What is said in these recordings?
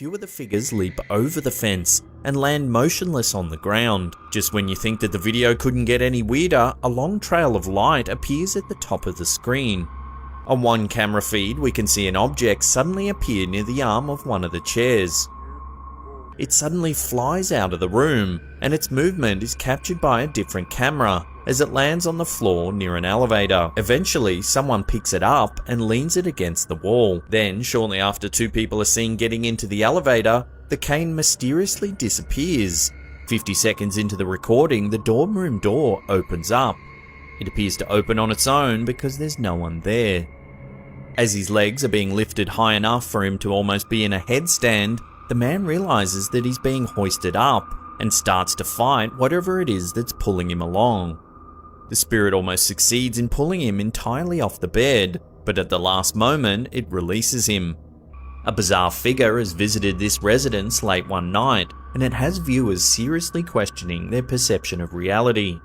few of the figures leap over the fence and land motionless on the ground. Just when you think that the video couldn't get any weirder, a long trail of light appears at the top of the screen. On one camera feed, we can see an object suddenly appear near the arm of one of the chairs. It suddenly flies out of the room, and its movement is captured by a different camera as it lands on the floor near an elevator. Eventually, someone picks it up and leans it against the wall. Then, shortly after two people are seen getting into the elevator, the cane mysteriously disappears. 50 seconds into the recording, the dorm room door opens up. It appears to open on its own because there's no one there. As his legs are being lifted high enough for him to almost be in a headstand, the man realizes that he's being hoisted up and starts to fight whatever it is that's pulling him along. The spirit almost succeeds in pulling him entirely off the bed, but at the last moment it releases him. A bizarre figure has visited this residence late one night, and it has viewers seriously questioning their perception of reality.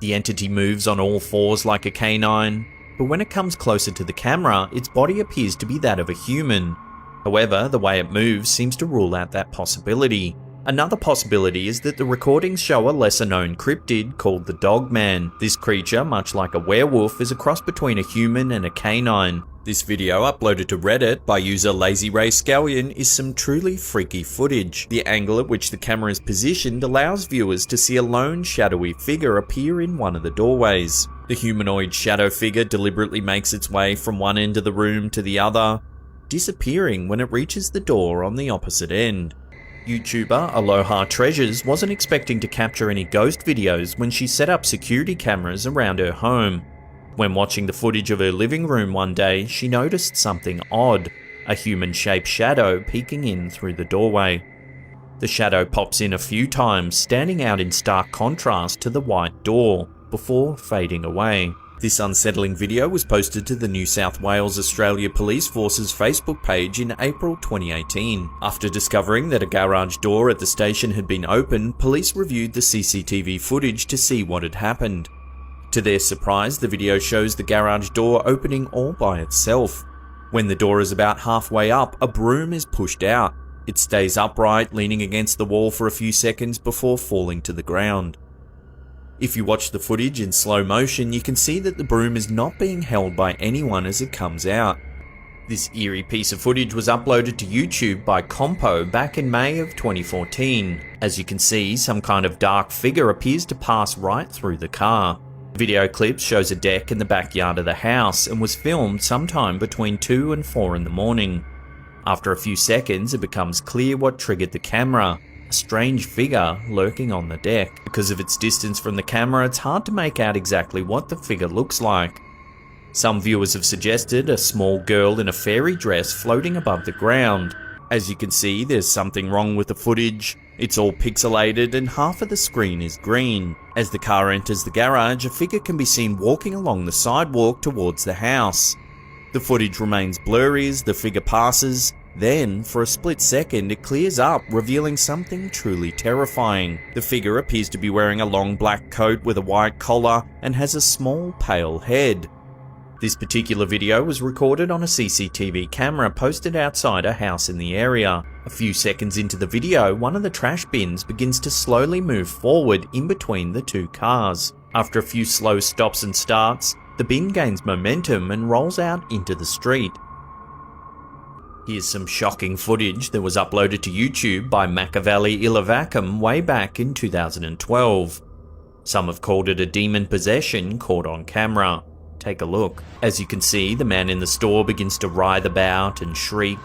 The entity moves on all fours like a canine, but when it comes closer to the camera, its body appears to be that of a human. However, the way it moves seems to rule out that possibility. Another possibility is that the recordings show a lesser-known cryptid called the Dogman. This creature, much like a werewolf, is a cross between a human and a canine. This video, uploaded to Reddit by user Lazy Ray Scallion, is some truly freaky footage. The angle at which the camera is positioned allows viewers to see a lone shadowy figure appear in one of the doorways. The humanoid shadow figure deliberately makes its way from one end of the room to the other, disappearing when it reaches the door on the opposite end. YouTuber Aloha Treasures wasn't expecting to capture any ghost videos when she set up security cameras around her home. When watching the footage of her living room one day, she noticed something odd, a human-shaped shadow peeking in through the doorway. The shadow pops in a few times, standing out in stark contrast to the white door, before fading away. This unsettling video was posted to the New South Wales Australia Police Force's Facebook page in April 2018. After discovering that a garage door at the station had been opened, police reviewed the CCTV footage to see what had happened. To their surprise, the video shows the garage door opening all by itself. When the door is about halfway up, a broom is pushed out. It stays upright, leaning against the wall for a few seconds before falling to the ground. If you watch the footage in slow motion, you can see that the broom is not being held by anyone as it comes out. This eerie piece of footage was uploaded to YouTube by Compo back in May of 2014. As you can see, some kind of dark figure appears to pass right through the car. The video clip shows a deck in the backyard of the house and was filmed sometime between 2 and 4 in the morning. After a few seconds, it becomes clear what triggered the camera. A strange figure lurking on the deck. Because of its distance from the camera, it's hard to make out exactly what the figure looks like. Some viewers have suggested a small girl in a fairy dress floating above the ground. As you can see, there's something wrong with the footage. It's all pixelated and half of the screen is green. As the car enters the garage, a figure can be seen walking along the sidewalk towards the house. The footage remains blurry as the figure passes. Then, for a split second, it clears up, revealing something truly terrifying. The figure appears to be wearing a long black coat with a white collar and has a small, pale head. This particular video was recorded on a CCTV camera posted outside a house in the area. A few seconds into the video, one of the trash bins begins to slowly move forward in between the two cars. After a few slow stops and starts, the bin gains momentum and rolls out into the street. Here's some shocking footage that was uploaded to YouTube by Machiavelli Ilavacum way back in 2012. Some have called it a demon possession caught on camera. Take a look. As you can see, the man in the store begins to writhe about and shriek.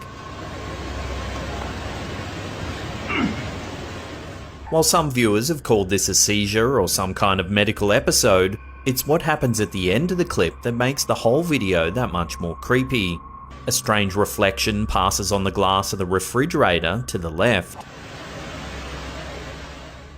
While some viewers have called this a seizure or some kind of medical episode, it's what happens at the end of the clip that makes the whole video that much more creepy. A strange reflection passes on the glass of the refrigerator to the left.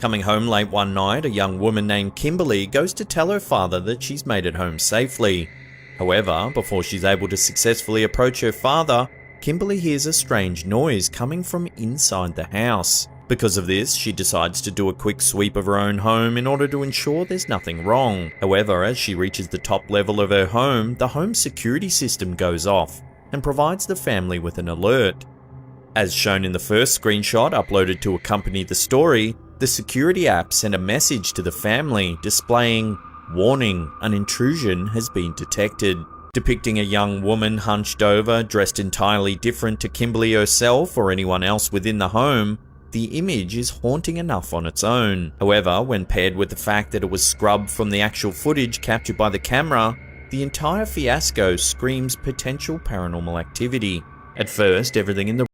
Coming home late one night, a young woman named Kimberly goes to tell her father that she's made it home safely. However, before she's able to successfully approach her father, Kimberly hears a strange noise coming from inside the house. Because of this, she decides to do a quick sweep of her own home in order to ensure there's nothing wrong. However, as she reaches the top level of her home, the home security system goes off and provides the family with an alert. As shown in the first screenshot uploaded to accompany the story, the security app sent a message to the family displaying, "Warning, an intrusion has been detected," depicting a young woman hunched over, dressed entirely different to Kimberly herself or anyone else within the home. The image is haunting enough on its own. However, when paired with the fact that it was scrubbed from the actual footage captured by the camera, the entire fiasco screams potential paranormal activity. At first, everything in the